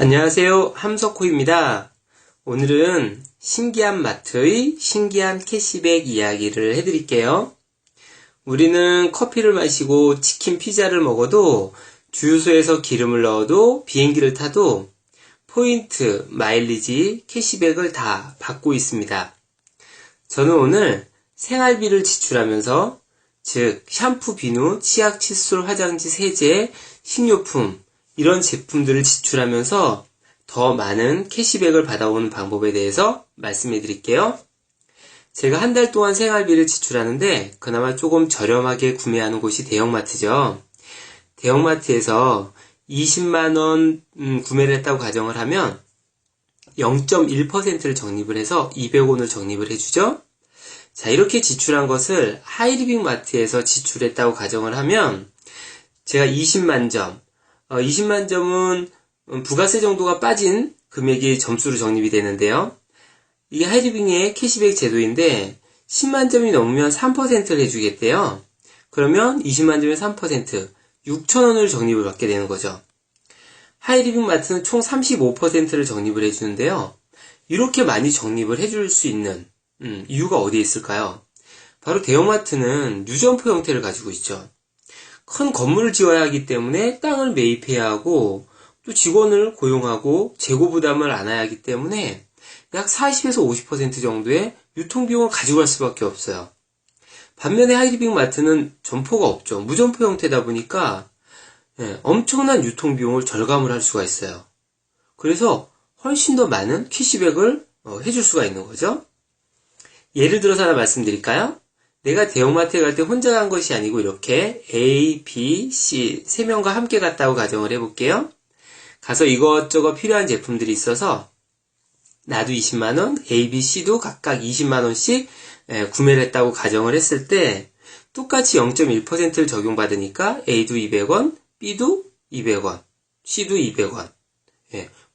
안녕하세요. 함석호입니다. 오늘은 신기한 마트의 신기한 캐시백 이야기를 해드릴게요. 우리는 커피를 마시고 치킨, 피자를 먹어도 주유소에서 기름을 넣어도 비행기를 타도 포인트, 마일리지, 캐시백을 다 받고 있습니다. 저는 오늘 생활비를 지출하면서 즉 샴푸, 비누, 치약, 칫솔, 화장지, 세제, 식료품 이런 제품들을 지출하면서 더 많은 캐시백을 받아오는 방법에 대해서 말씀해 드릴게요. 제가 한 달 동안 생활비를 지출하는데 그나마 조금 저렴하게 구매하는 곳이 대형마트죠. 대형마트에서 20만원 구매를 했다고 가정을 하면 0.1%를 적립을 해서 200원을 적립을 해주죠. 자, 이렇게 지출한 것을 하이리빙 마트에서 지출했다고 가정을 하면 제가 20만 점, 20만 점은 부가세 정도가 빠진 금액이 점수로 적립이 되는데요. 이게 하이리빙의 캐시백 제도인데 10만 점이 넘으면 3%를 해주겠대요. 그러면 20만 점에 3%, 6,000원을 적립을 받게 되는 거죠. 하이리빙 마트는 총 35%를 적립을 해주는데요. 이렇게 많이 적립을 해줄 수 있는 이유가 어디에 있을까요? 바로 대형마트는 유점포 형태를 가지고 있죠. 큰 건물을 지어야 하기 때문에 땅을 매입해야 하고 또 직원을 고용하고 재고 부담을 안아야 하기 때문에 약 40에서 50% 정도의 유통비용을 가지고 갈 수밖에 없어요. 반면에 하이리빙 마트는 점포가 없죠. 무점포 형태다 보니까 엄청난 유통비용을 절감을 할 수가 있어요. 그래서 훨씬 더 많은 캐시백을 해줄 수가 있는 거죠. 예를 들어서 하나 말씀드릴까요? 내가 대형마트에 갈 때 혼자 간 것이 아니고 이렇게 A, B, C 세 명과 함께 갔다고 가정을 해볼게요. 가서 이것저것 필요한 제품들이 있어서 나도 20만원, A, B, C도 각각 20만원씩 구매를 했다고 가정을 했을 때 똑같이 0.1%를 적용받으니까 A도 200원, B도 200원, C도 200원.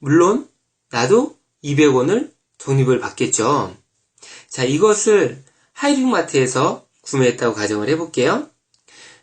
물론 나도 200원을 적립을 받겠죠. 자, 이것을 하이리빙 마트에서 구매했다고 가정을 해볼게요.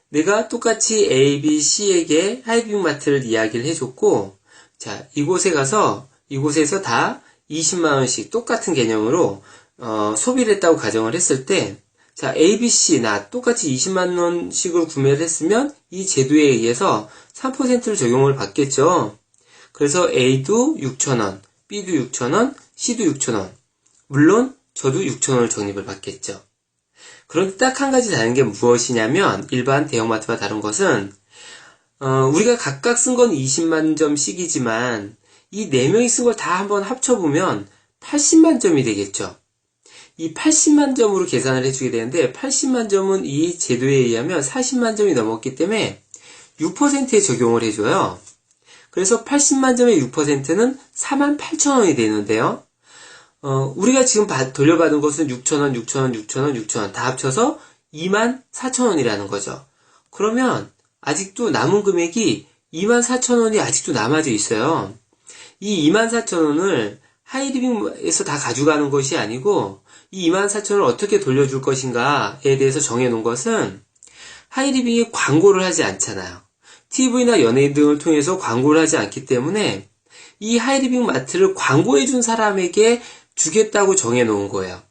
내가 똑같이 A, B, C에게 하이리빙 마트를 이야기를 해줬고, 자, 이곳에 가서, 이곳에서 다 20만원씩 똑같은 개념으로, 소비를 했다고 가정을 했을 때, 자, A, B, C, 나 똑같이 20만원씩을 구매를 했으면 이 제도에 의해서 3%를 적용을 받겠죠. 그래서 A도 6,000원, B도 6,000원, C도 6,000원. 물론, 저도 6,000원을 적립을 받겠죠. 그런데 딱 한 가지 다른 게 무엇이냐면 일반 대형마트와 다른 것은 우리가 각각 쓴 건 20만 점씩이지만 이 4명이 쓴 걸 다 한번 합쳐보면 80만 점이 되겠죠. 이 80만 점으로 계산을 해주게 되는데 80만 점은 이 제도에 의하면 40만 점이 넘었기 때문에 6%에 적용을 해줘요. 그래서 80만 점의 6%는 48,000원이 되는데요. 우리가 지금 돌려받은 것은 6,000원, 6,000원, 6,000원, 6,000원 다 합쳐서 24,000원이라는 거죠. 그러면 아직도 남은 금액이 24,000원이 아직도 남아져 있어요. 이 24,000원을 하이리빙에서 다 가져가는 것이 아니고 이 24,000원을 어떻게 돌려줄 것인가에 대해서 정해놓은 것은 하이리빙이 광고를 하지 않잖아요. TV나 연예인 등을 통해서 광고를 하지 않기 때문에 이 하이리빙 마트를 광고해준 사람에게 주겠다고 정해놓은 거예요.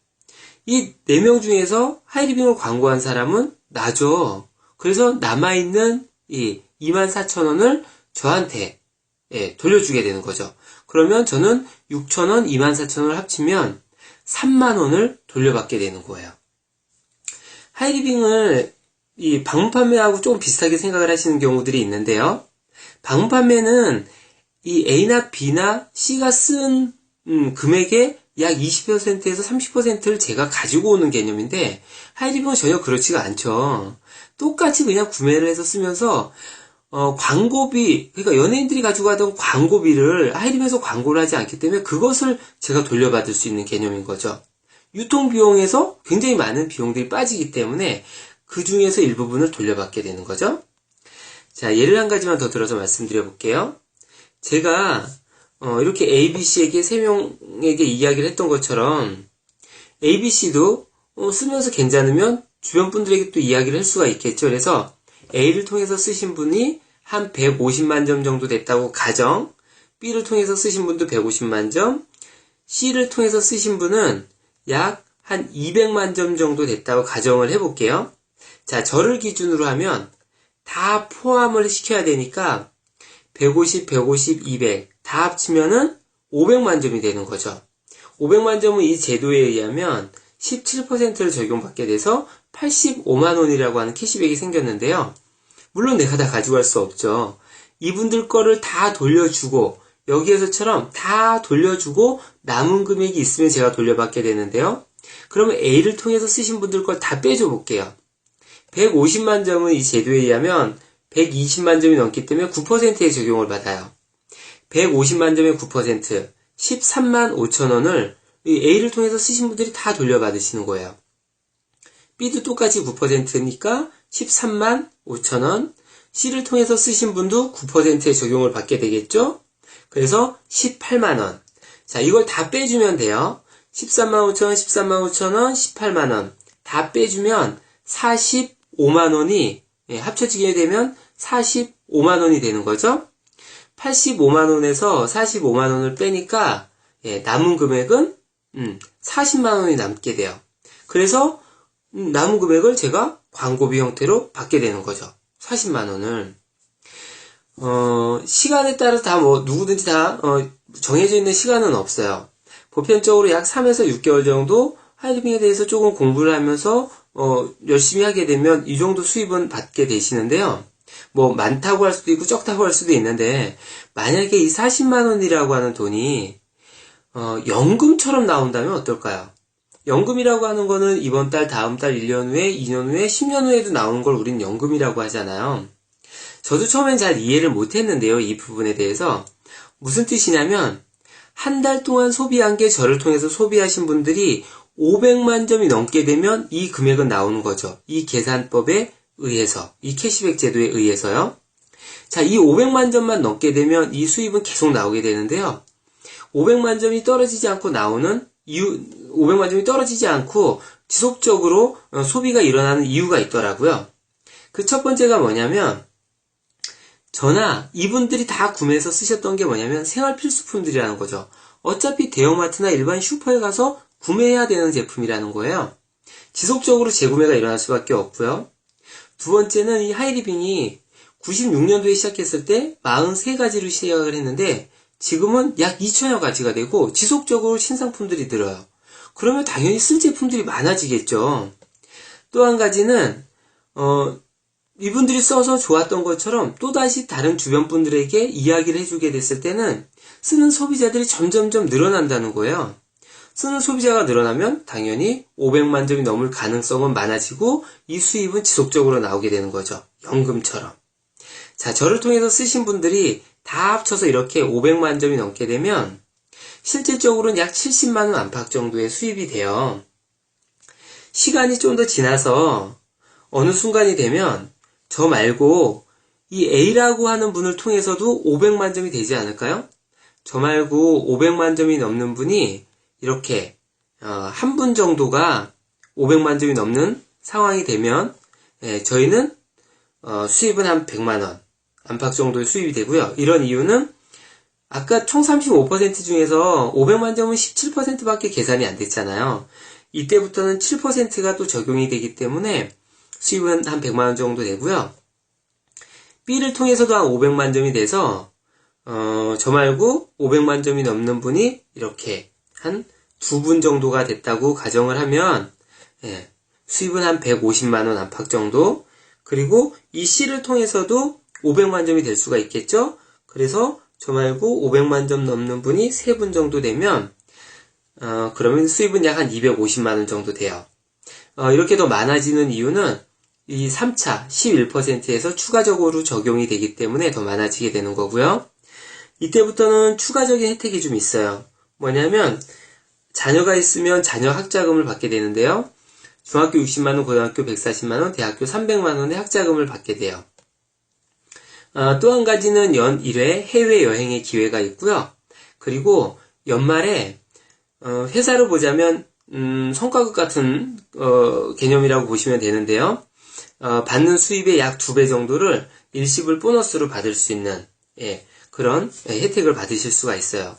이 4명 중에서 하이리빙을 광고한 사람은 나죠. 그래서 남아있는 이 24,000원을 저한테 돌려주게 되는 거죠. 그러면 저는 6,000원, 24,000원을 합치면 3만원을 돌려받게 되는 거예요. 하이리빙을 이 방문 판매하고 조금 비슷하게 생각을 하시는 경우들이 있는데요. 방문 판매는 이 A나 B나 C가 쓴 금액의 약 20%에서 30%를 제가 가지고 오는 개념인데 하이리빙은 전혀 그렇지가 않죠. 똑같이 그냥 구매를 해서 쓰면서 광고비, 그러니까 연예인들이 가지고 가던 광고비를 하이리빙에서 광고를 하지 않기 때문에 그것을 제가 돌려받을 수 있는 개념인 거죠. 유통비용에서 굉장히 많은 비용들이 빠지기 때문에 그 중에서 일부분을 돌려받게 되는 거죠. 자, 예를 한 가지만 더 들어서 말씀드려 볼게요. 제가 이렇게 A, B, C에게 3명에게 이야기를 했던 것처럼 A, B, C도 쓰면서 괜찮으면 주변 분들에게 또 이야기를 할 수가 있겠죠. 그래서 A를 통해서 쓰신 분이 한 150만 점 정도 됐다고 가정, B를 통해서 쓰신 분도 150만 점, C를 통해서 쓰신 분은 약 한 200만 점 정도 됐다고 가정을 해볼게요. 자, 저를 기준으로 하면 다 포함을 시켜야 되니까 150, 150, 200 다 합치면은 500만 점이 되는 거죠. 500만 점은 이 제도에 의하면 17%를 적용받게 돼서 85만 원이라고 하는 캐시백이 생겼는데요. 물론 내가 다 가져갈 수 없죠. 이분들 거를 다 돌려주고 여기에서처럼 다 돌려주고 남은 금액이 있으면 제가 돌려받게 되는데요. 그러면 A를 통해서 쓰신 분들 걸 다 빼줘 볼게요. 150만 점은 이 제도에 의하면 120만 점이 넘기 때문에 9%의 적용을 받아요. 150만 점의 9%, 13만 5천 원을 A를 통해서 쓰신 분들이 다 돌려받으시는 거예요. B도 똑같이 9%니까 13만 5천 원, C를 통해서 쓰신 분도 9%의 적용을 받게 되겠죠? 그래서 18만 원. 자, 이걸 다 빼주면 돼요. 13만 5천 원, 13만 5천 원, 18만 원. 다 빼주면 45만 원이 합쳐지게 되면 45만 원이 되는 거죠. 85만 원에서 45만 원을 빼니까 남은 금액은 40만 원이 남게 돼요. 그래서 남은 금액을 제가 광고비 형태로 받게 되는 거죠. 40만 원을. 시간에 따라서 다 누구든지 다 정해져 있는 시간은 없어요. 보편적으로 약 3에서 6개월 정도 하이리빙에 대해서 조금 공부를 하면서 열심히 하게 되면 이 정도 수입은 받게 되시는데요. 많다고 할 수도 있고 적다고 할 수도 있는데 만약에 이 40만 원이라고 하는 돈이 연금처럼 나온다면 어떨까요? 연금이라고 하는 거는 이번 달, 다음 달, 1년 후에, 2년 후에, 10년 후에도 나오는 걸 우린 연금이라고 하잖아요. 저도 처음엔 잘 이해를 못했는데요. 이 부분에 대해서. 무슨 뜻이냐면 한 달 동안 소비한 게 저를 통해서 소비하신 분들이 500만 점이 넘게 되면 이 금액은 나오는 거죠. 이 계산법에 의해서, 이 캐시백 제도에 의해서요. 자, 이 500만 점만 넘게 되면 이 수입은 계속 나오게 되는데요. 500만 점이 떨어지지 않고 나오는 이유, 500만 점이 떨어지지 않고 지속적으로 소비가 일어나는 이유가 있더라고요. 그 첫 번째가 뭐냐면 저나 이분들이 다 구매해서 쓰셨던 게 뭐냐면 생활 필수품들이라는 거죠. 어차피 대형마트나 일반 슈퍼에 가서 구매해야 되는 제품이라는 거예요. 지속적으로 재구매가 일어날 수밖에 없고요. 두 번째는 이 하이리빙이 96년도에 시작했을 때 43가지로 시작을 했는데 지금은 약 2천여 가지가 되고 지속적으로 신상품들이 들어요. 그러면 당연히 쓸 제품들이 많아지겠죠. 또 한 가지는 이분들이 써서 좋았던 것처럼 또다시 다른 주변 분들에게 이야기를 해주게 됐을 때는 쓰는 소비자들이 점점점 늘어난다는 거예요. 쓰는 소비자가 늘어나면 당연히 500만 점이 넘을 가능성은 많아지고 이 수입은 지속적으로 나오게 되는 거죠. 연금처럼. 자, 저를 통해서 쓰신 분들이 다 합쳐서 이렇게 500만 점이 넘게 되면 실질적으로는 약 70만 원 안팎 정도의 수입이 돼요. 시간이 좀 더 지나서 어느 순간이 되면 저 말고 이 A라고 하는 분을 통해서도 500만 점이 되지 않을까요? 저 말고 500만 점이 넘는 분이 이렇게 한 분 정도가 500만 점이 넘는 상황이 되면 저희는 수입은 한 100만 원 안팎 정도의 수입이 되고요. 이런 이유는 아까 총 35% 중에서 500만 점은 17%밖에 계산이 안 됐잖아요. 이때부터는 7%가 또 적용이 되기 때문에 수입은 한 100만 원 정도 되고요. B를 통해서도 한 500만 점이 돼서 저 말고 500만 점이 넘는 분이 이렇게 한 2분 정도가 됐다고 가정을 하면 수입은 한 150만 원 안팎 정도. 그리고 이 C를 통해서도 500만 점이 될 수가 있겠죠. 그래서 저 말고 500만 점 넘는 분이 3분 정도 되면 그러면 수입은 약 한 250만 원 정도 돼요. 이렇게 더 많아지는 이유는 이 3차 11%에서 추가적으로 적용이 되기 때문에 더 많아지게 되는 거고요. 이때부터는 추가적인 혜택이 좀 있어요. 뭐냐면 자녀가 있으면 자녀 학자금을 받게 되는데요. 중학교 60만원, 고등학교 140만원, 대학교 300만원의 학자금을 받게 돼요. 또 한 가지는 연 1회 해외여행의 기회가 있고요. 그리고 연말에 회사로 보자면 성과급 같은 개념이라고 보시면 되는데요. 받는 수입의 약 2배 정도를 일시불 보너스로 받을 수 있는 그런 혜택을 받으실 수가 있어요.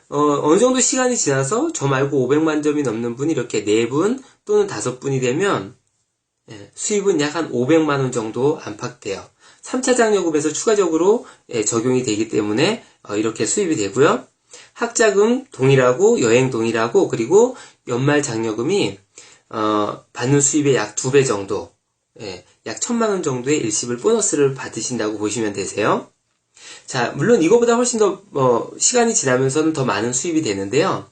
어느 정도 시간이 지나서 저 말고 500만 점이 넘는 분이 이렇게 4분 또는 5분이 되면 수입은 약 한 500만 원 정도 안팎돼요. 3차 장려금에서 추가적으로 적용이 되기 때문에 이렇게 수입이 되고요. 학자금 동일하고 여행 동일하고 그리고 연말 장려금이 받는 수입의 약 2배 정도, 약 1000만 원 정도의 일시불 보너스를 받으신다고 보시면 되세요. 자, 물론 이거보다 훨씬 더 시간이 지나면서는 더 많은 수입이 되는데요.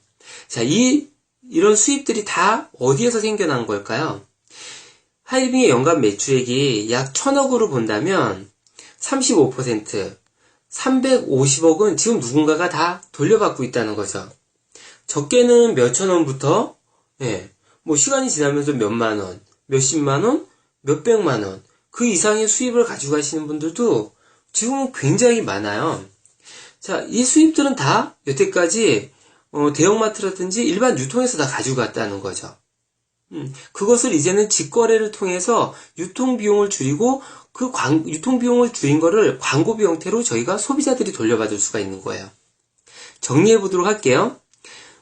자, 이런 수입들이 다 어디에서 생겨난 걸까요? 하이리빙의 연간 매출액이 약 1000억으로 본다면 35%, 350억은 지금 누군가가 다 돌려받고 있다는 거죠. 적게는 몇천 원부터 뭐 시간이 지나면서 몇만 원, 몇십만 원, 몇백만 원, 그 이상의 수입을 가지고 가시는 분들도 지금은 굉장히 많아요. 자, 이 수입들은 다 여태까지 대형마트라든지 일반 유통에서 다 가지고 갔다는 거죠. 그것을 이제는 직거래를 통해서 유통비용을 줄이고 그 유통비용을 줄인 거를 광고비 형태로 저희가 소비자들이 돌려받을 수가 있는 거예요. 정리해 보도록 할게요.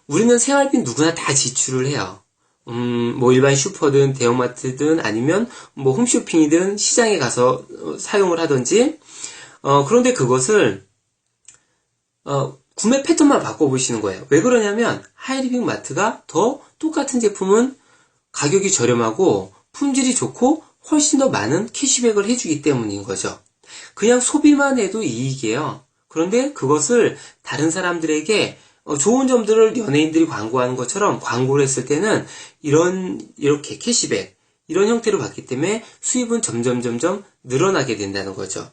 우리는 생활비 누구나 다 지출을 해요. 뭐 일반 슈퍼든 대형마트든 아니면 뭐 홈쇼핑이든 시장에 가서 사용을 하든지 그런데 그것을 구매 패턴만 바꿔보시는 거예요. 왜 그러냐면 하이리빙 마트가 더 똑같은 제품은 가격이 저렴하고 품질이 좋고 훨씬 더 많은 캐시백을 해주기 때문인 거죠. 그냥 소비만 해도 이익이에요. 그런데 그것을 다른 사람들에게 좋은 점들을 연예인들이 광고하는 것처럼 광고를 했을 때는 이렇게 캐시백 이런 형태로 받기 때문에 수입은 점점 늘어나게 된다는 거죠.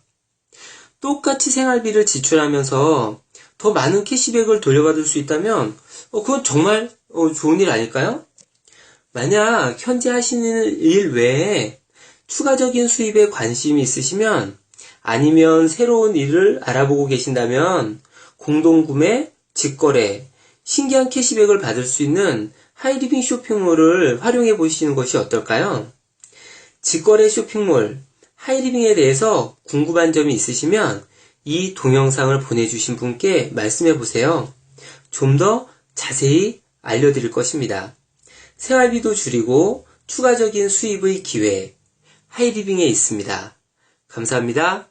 똑같이 생활비를 지출하면서 더 많은 캐시백을 돌려받을 수 있다면 그건 정말 좋은 일 아닐까요? 만약 현재 하시는 일 외에 추가적인 수입에 관심이 있으시면 아니면 새로운 일을 알아보고 계신다면 공동구매, 직거래, 신기한 캐시백을 받을 수 있는 하이리빙 쇼핑몰을 활용해 보시는 것이 어떨까요? 직거래 쇼핑몰, 하이리빙에 대해서 궁금한 점이 있으시면 이 동영상을 보내주신 분께 말씀해 보세요. 좀 더 자세히 알려드릴 것입니다. 생활비도 줄이고 추가적인 수입의 기회, 하이리빙에 있습니다. 감사합니다.